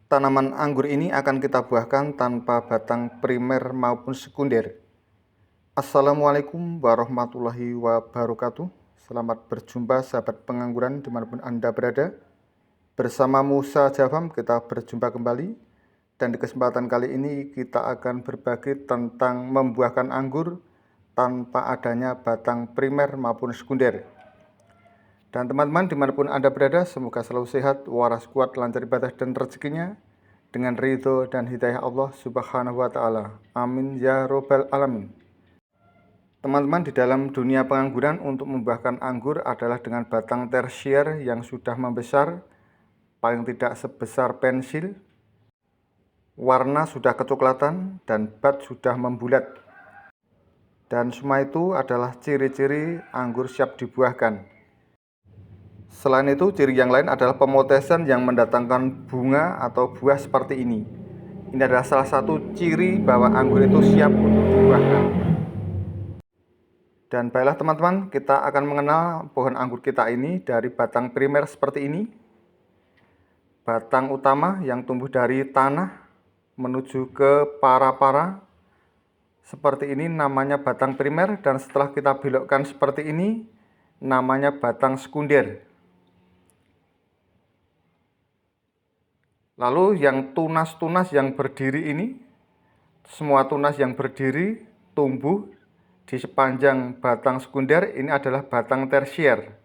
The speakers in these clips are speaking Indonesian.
Tanaman anggur ini akan kita buahkan tanpa batang primer maupun sekunder. Assalamualaikum warahmatullahi wabarakatuh. Selamat berjumpa sahabat pengangguran dimanapun Anda berada. Bersama Musa Jafam kita berjumpa kembali. Dan di kesempatan kali ini kita akan berbagi tentang membuahkan anggur tanpa adanya batang primer maupun sekunder. Dan teman-teman dimanapun Anda berada, semoga selalu sehat, waras, kuat, lancar ibadah dan rezekinya dengan ridho dan hidayah Allah Subhanahu wa Ta'ala. Amin ya Robbal 'Alamin. Teman-teman, di dalam dunia pengangguran untuk membuahkan anggur adalah dengan batang tersier yang sudah membesar, paling tidak sebesar pensil, warna sudah kecoklatan, dan bat sudah membulat. Dan semua itu adalah ciri-ciri anggur siap dibuahkan. Selain itu, ciri yang lain adalah pemotesan yang mendatangkan bunga atau buah seperti ini. Ini adalah salah satu ciri bahwa anggur itu siap untuk dibuahkan. Dan baiklah teman-teman, kita akan mengenal pohon anggur kita ini dari batang primer seperti ini. Batang utama yang tumbuh dari tanah menuju ke para-para. Seperti ini namanya batang primer, dan setelah kita belokkan seperti ini namanya batang sekunder. Lalu yang tunas-tunas yang berdiri ini, semua tunas yang berdiri tumbuh di sepanjang batang sekunder, ini adalah batang tersier.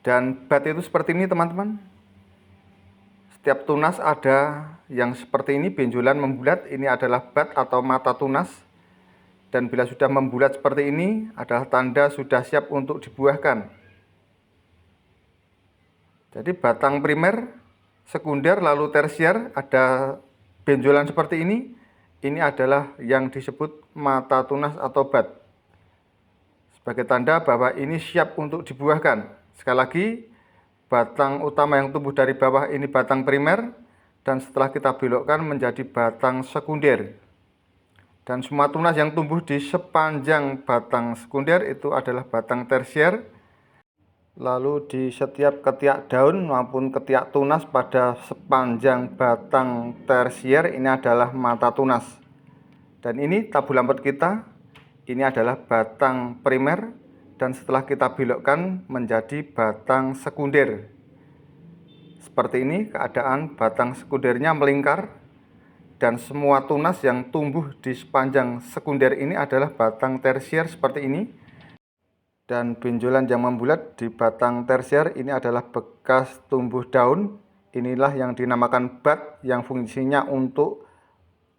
Dan bat itu seperti ini teman-teman. Setiap tunas ada yang seperti ini, benjolan membulat, ini adalah bat atau mata tunas. Dan bila sudah membulat seperti ini adalah tanda sudah siap untuk dibuahkan. Jadi batang primer, sekunder, lalu tersier, ada benjolan seperti ini adalah yang disebut mata tunas atau bat. Sebagai tanda bahwa ini siap untuk dibuahkan. Sekali lagi, batang utama yang tumbuh dari bawah ini batang primer, dan setelah kita belokkan menjadi batang sekunder. Dan semua tunas yang tumbuh di sepanjang batang sekunder itu adalah batang tersier. Lalu di setiap ketiak daun maupun ketiak tunas pada sepanjang batang tersier ini adalah mata tunas. Dan ini tabu lampet kita, ini adalah batang primer, dan setelah kita belokkan menjadi batang sekunder. Seperti ini keadaan batang sekundernya melingkar, dan semua tunas yang tumbuh di sepanjang sekunder ini adalah batang tersier seperti ini. Dan benjolan yang membulat di batang tersier ini adalah bekas tumbuh daun. Inilah yang dinamakan bat, yang fungsinya untuk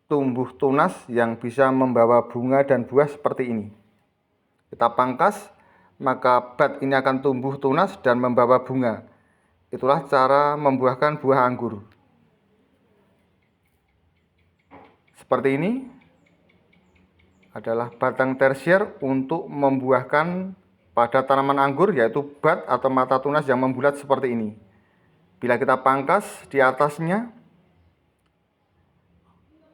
tumbuh tunas yang bisa membawa bunga dan buah seperti ini. Kita pangkas, maka bat ini akan tumbuh tunas dan membawa bunga. Itulah cara membuahkan buah anggur. Seperti ini adalah batang tersier untuk membuahkan pada tanaman anggur, yaitu bat atau mata tunas yang membulat seperti ini. Bila kita pangkas di atasnya,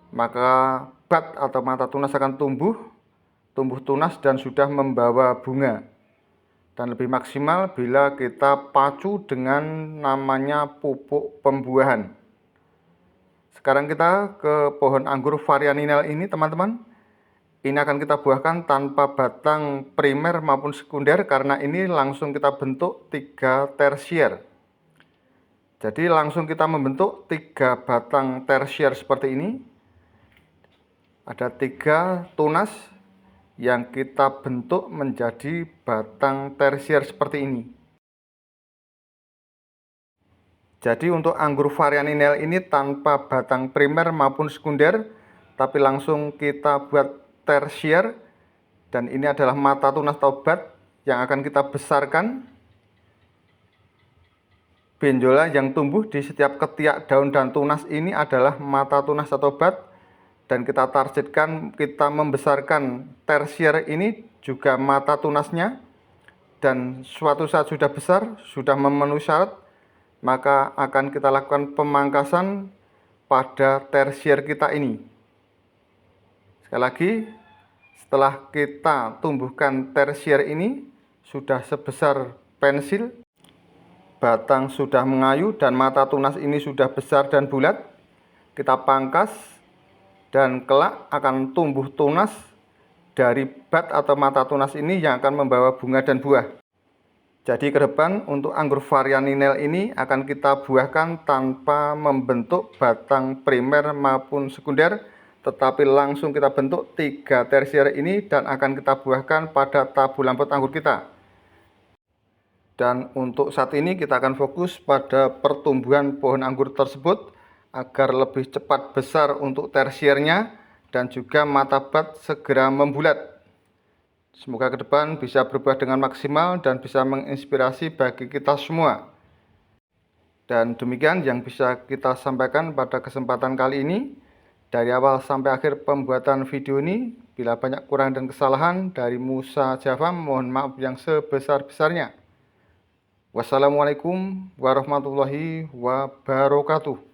maka bat atau mata tunas akan tumbuh tunas dan sudah membawa bunga. Dan lebih maksimal bila kita pacu dengan namanya pupuk pembuahan. Sekarang kita ke pohon anggur varianinel ini teman-teman. Ini akan kita buahkan tanpa batang primer maupun sekunder, karena ini langsung kita bentuk 3 tersier. Jadi langsung kita membentuk 3 batang tersier seperti ini. Ada 3 tunas yang kita bentuk menjadi batang tersier seperti ini. Jadi untuk anggur varianinel ini tanpa batang primer maupun sekunder, tapi langsung kita buat tersier, dan ini adalah mata tunas atau bat yang akan kita besarkan. Benjolan yang tumbuh di setiap ketiak daun dan tunas ini adalah mata tunas atau bat, dan kita targetkan kita membesarkan tersier ini juga mata tunasnya. Dan suatu saat sudah besar, sudah memenuhi syarat, maka akan kita lakukan pemangkasan pada tersier kita ini. Sekali lagi, setelah kita tumbuhkan tersier ini sudah sebesar pensil, batang sudah mengayu dan mata tunas ini sudah besar dan bulat, kita pangkas dan kelak akan tumbuh tunas dari bat atau mata tunas ini yang akan membawa bunga dan buah. Jadi ke depan untuk anggur varian Ninel ini akan kita buahkan tanpa membentuk batang primer maupun sekunder, tetapi langsung kita bentuk 3 tersier ini dan akan kita buahkan pada tabung lampot anggur kita. Dan untuk saat ini kita akan fokus pada pertumbuhan pohon anggur tersebut agar lebih cepat besar untuk tersiernya dan juga mata bat segera membulat. Semoga ke depan bisa berubah dengan maksimal dan bisa menginspirasi bagi kita semua. Dan demikian yang bisa kita sampaikan pada kesempatan kali ini. Dari awal sampai akhir pembuatan video ini, bila banyak kurang dan kesalahan dari Musa Java, mohon maaf yang sebesar-besarnya. Wassalamualaikum warahmatullahi wabarakatuh.